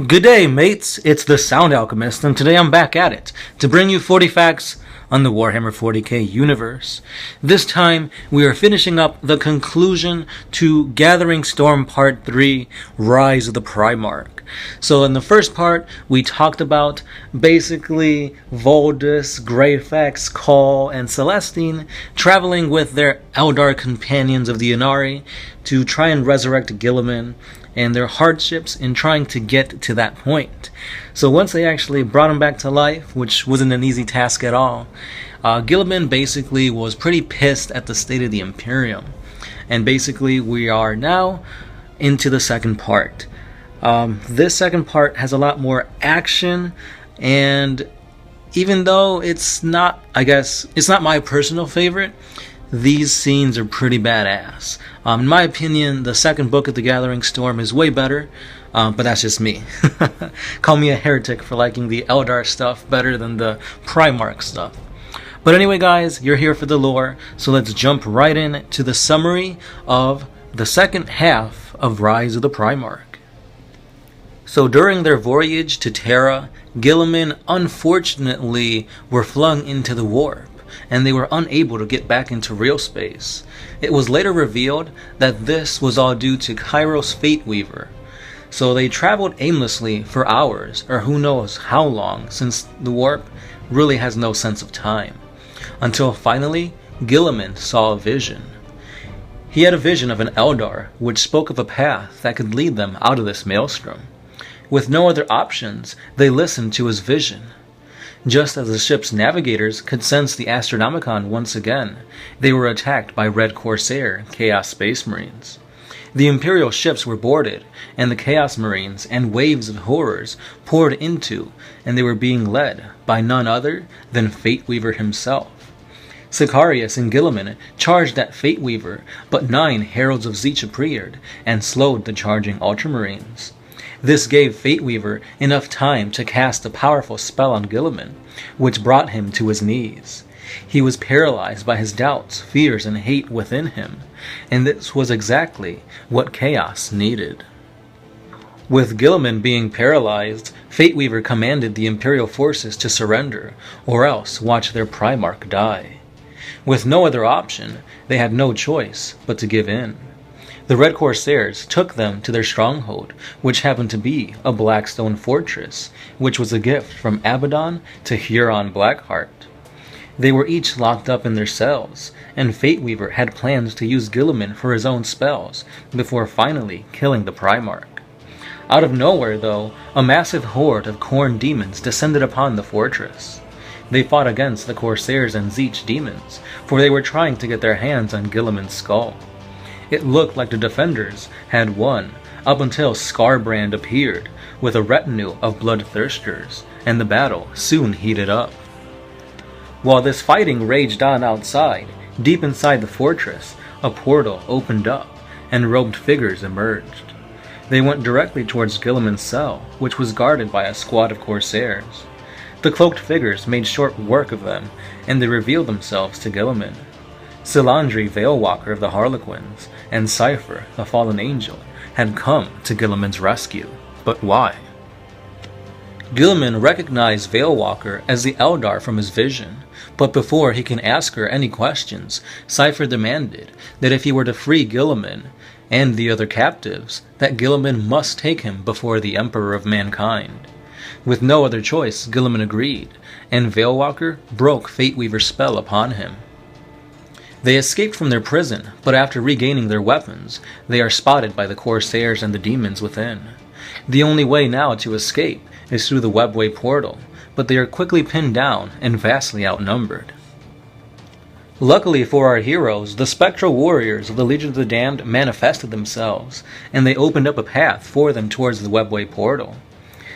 Good day, mates. It's the Sound Alchemist, and today I'm back at it to bring you 40 facts on the Warhammer 40k universe. This time, we are finishing up the conclusion to Gathering Storm Part 3, Rise of the Primarch. So in the first part, we talked about basically Voldus, Greyfax, Call, and Celestine traveling with their Eldar companions of the Inari to try and resurrect Guilliman, and their hardships in trying to get to that point. So once they actually brought him back to life, which wasn't an easy task at all, Guilliman basically was pretty pissed at the state of the Imperium. And basically we are now into the second part. This second part has a lot more action, and even though it's not, it's not my personal favorite, these scenes are pretty badass. In my opinion, the second book of The Gathering Storm is way better, but that's just me. Call me a heretic for liking the Eldar stuff better than the Primarch stuff. But anyway, guys, you're here for the lore, so let's jump right in to the summary of the second half of Rise of the Primarch. So during their voyage to Terra, Guilliman unfortunately were flung into the warp, and they were unable to get back into real space. It was later revealed that this was all due to Kairos Fateweaver. So they traveled aimlessly for hours, or who knows how long, since the warp really has no sense of time. Until finally, Guilliman saw a vision. He had a vision of an Eldar, which spoke of a path that could lead them out of this maelstrom. With no other options, they listened to his vision. Just as the ship's navigators could sense the Astronomicon once again, they were attacked by Red Corsair Chaos Space Marines. The Imperial ships were boarded, and the Chaos Marines and waves of horrors poured into, and they were being led by none other than Fateweaver himself. Sicarius and Guilliman charged at Fateweaver, but 9 Heralds of Tzeentch appeared and slowed the charging Ultramarines. This gave Fateweaver enough time to cast a powerful spell on Guilliman, which brought him to his knees. He was paralyzed by his doubts, fears, and hate within him, and this was exactly what Chaos needed. With Guilliman being paralyzed, Fateweaver commanded the Imperial forces to surrender, or else watch their Primarch die. With no other option, they had no choice but to give in. The Red Corsairs took them to their stronghold, which happened to be a Blackstone fortress, which was a gift from Abaddon to Huron Blackheart. They were each locked up in their cells, and Fateweaver had plans to use Guilliman for his own spells, before finally killing the Primarch. Out of nowhere, though, a massive horde of Khorne demons descended upon the fortress. They fought against the Corsairs and Tzeentch demons, for they were trying to get their hands on Guilliman's skull. It looked like the defenders had won, up until Skarbrand appeared, with a retinue of bloodthirsters, and the battle soon heated up. While this fighting raged on outside, deep inside the fortress, a portal opened up, and robed figures emerged. They went directly towards Guilliman's cell, which was guarded by a squad of Corsairs. The cloaked figures made short work of them, and they revealed themselves to Guilliman. Silandri Veilwalker of the Harlequins and Cypher, the fallen angel, had come to Guilliman's rescue. But why? Guilliman recognized Veilwalker as the Eldar from his vision, but before he can ask her any questions, Cypher demanded that if he were to free Guilliman and the other captives, that Guilliman must take him before the Emperor of Mankind. With no other choice, Guilliman agreed, and Veilwalker broke Fateweaver's spell upon him. They escaped from their prison, but after regaining their weapons, they are spotted by the Corsairs and the demons within. The only way now to escape is through the Webway portal, but they are quickly pinned down and vastly outnumbered. Luckily for our heroes, the spectral warriors of the Legion of the Damned manifested themselves, and they opened up a path for them towards the Webway portal.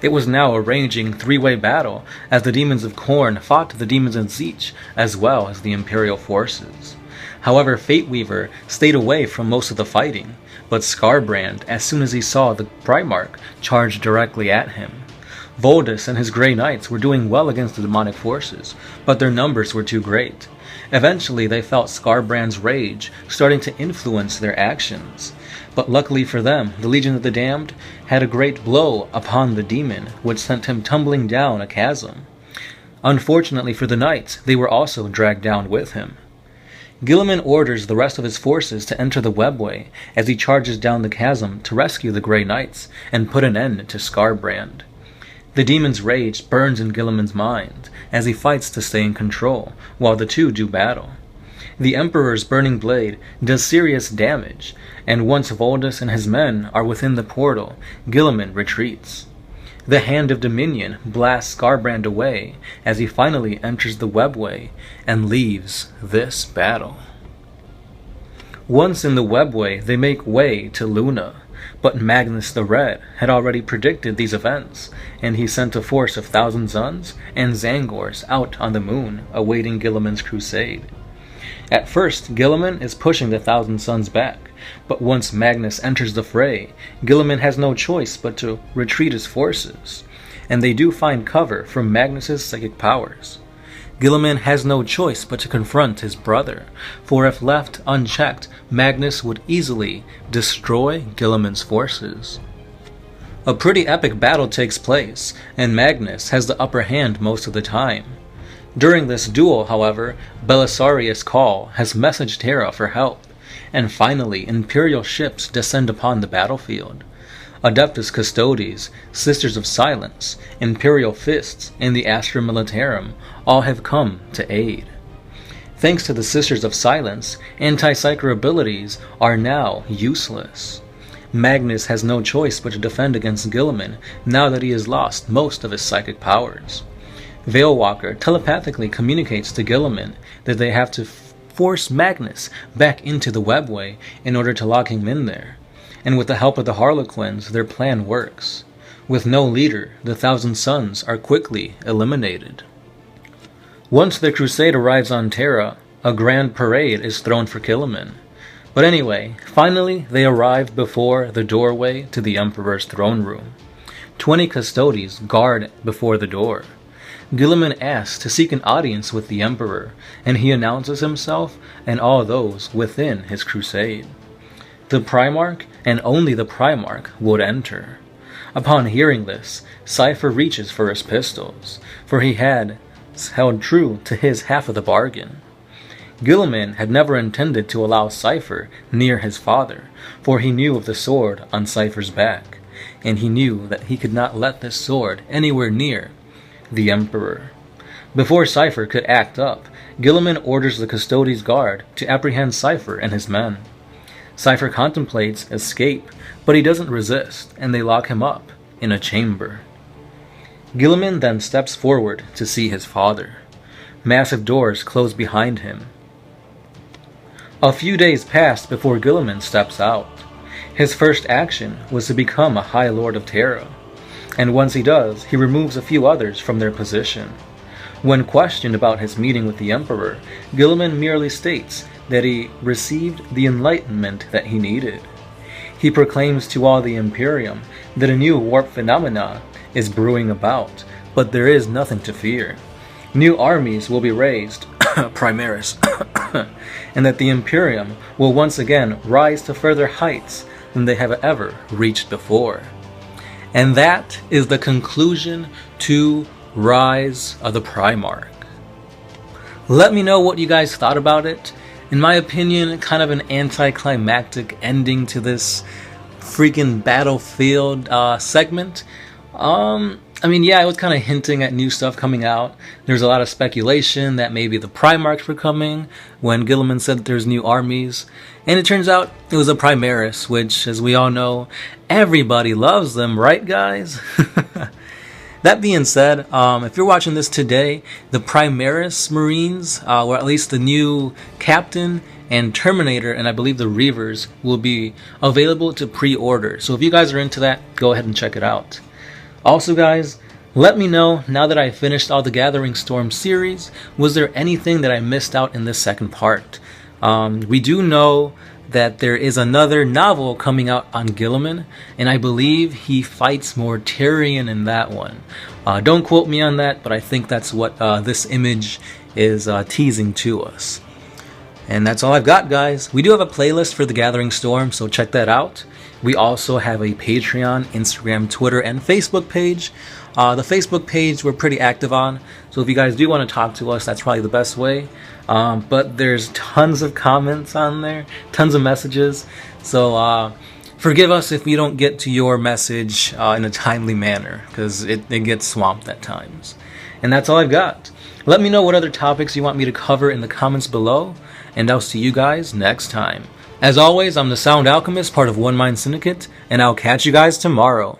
It was now a raging 3-way battle, as the demons of Khorne fought the demons of Tzeentch, as well as the Imperial forces. However, Fateweaver stayed away from most of the fighting, but Skarbrand, as soon as he saw the Primarch, charged directly at him. Voldus and his Grey Knights were doing well against the demonic forces, but their numbers were too great. Eventually they felt Skarbrand's rage starting to influence their actions. But luckily for them, the Legion of the Damned had a great blow upon the demon, which sent him tumbling down a chasm. Unfortunately for the knights, they were also dragged down with him. Guilliman orders the rest of his forces to enter the webway as he charges down the chasm to rescue the Grey Knights and put an end to Skarbrand. The demon's rage burns in Guilliman's mind as he fights to stay in control while the two do battle. The Emperor's burning blade does serious damage, and once Voldus and his men are within the portal, Guilliman retreats. The Hand of Dominion blasts Skarbrand away as he finally enters the webway and leaves this battle. Once in the webway, they make way to Luna, but Magnus the Red had already predicted these events, and he sent a force of Thousand Suns and Zangors out on the moon, awaiting Guilliman's crusade. At first, Guilliman is pushing the Thousand Suns back, but once Magnus enters the fray, Guilliman has no choice but to retreat his forces, and they do find cover from Magnus's psychic powers. Guilliman has no choice but to confront his brother, for if left unchecked, Magnus would easily destroy Guilliman's forces. A pretty epic battle takes place, and Magnus has the upper hand most of the time. During this duel, however, Belisarius Cawl has messaged Terra for help, and finally Imperial ships descend upon the battlefield. Adeptus Custodes, Sisters of Silence, Imperial Fists, and the Astra Militarum all have come to aid. Thanks to the Sisters of Silence, anti-psyker abilities are now useless. Magnus has no choice but to defend against Guilliman now that he has lost most of his psychic powers. Veilwalker telepathically communicates to Guilliman that they have to force Magnus back into the webway in order to lock him in there, and with the help of the Harlequins, their plan works. With no leader, the Thousand Suns are quickly eliminated. Once the crusade arrives on Terra, a grand parade is thrown for Guilliman. But anyway, finally they arrive before the doorway to the Emperor's throne room. 20 Custodes guard before the door. Guilliman asks to seek an audience with the Emperor, and he announces himself and all those within his crusade. The Primarch, and only the Primarch, would enter. Upon hearing this, Cypher reaches for his pistols, for he had held true to his half of the bargain. Guilliman had never intended to allow Cypher near his father, for he knew of the sword on Cypher's back, and he knew that he could not let this sword anywhere near the Emperor. Before Cypher could act up, Guilliman orders the Custodes guard to apprehend Cypher and his men. Cypher contemplates escape, but he doesn't resist, and they lock him up in a chamber. Guilliman then steps forward to see his father. Massive doors close behind him. A few days pass before Guilliman steps out. His first action was to become a High Lord of Terra, and once he does, he removes a few others from their position. When questioned about his meeting with the Emperor, Guilliman merely states that he received the enlightenment that he needed. He proclaims to all the Imperium that a new warp phenomena is brewing about, but there is nothing to fear. New armies will be raised, Primaris, and that the Imperium will once again rise to further heights than they have ever reached before. And that is the conclusion to Rise of the Primarch. Let me know what you guys thought about it. In my opinion, kind of an anticlimactic ending to this freaking battlefield segment. I mean, yeah, it was kind of hinting at new stuff coming out. There's a lot of speculation that maybe the Primarchs were coming when Guilliman said that there's new armies. And it turns out it was a Primaris, which, as we all know, everybody loves them, right, guys? That being said, if you're watching this today, the Primaris Marines, or at least the new Captain and Terminator, and I believe the Reavers, will be available to pre-order. So if you guys are into that, go ahead and check it out. Also, guys, let me know, now that I finished all the Gathering Storm series, was there anything that I missed out in this second part? We do know that there is another novel coming out on Guilliman, and I believe he fights Mortarion in that one. Don't quote me on that, but I think that's what this image is teasing to us. And that's all I've got, guys. We do have a playlist for the Gathering Storm, so check that out. We also have a Patreon, Instagram, Twitter, and Facebook page. The Facebook page we're pretty active on, so if you guys do want to talk to us, that's probably the best way. But there's tons of comments on there, tons of messages, so forgive us if we don't get to your message in a timely manner, because it gets swamped at times. And that's all I've got. Let me know what other topics you want me to cover in the comments below, and I'll see you guys next time. As always, I'm the Sound Alchemist, part of One Mind Syndicate, and I'll catch you guys tomorrow.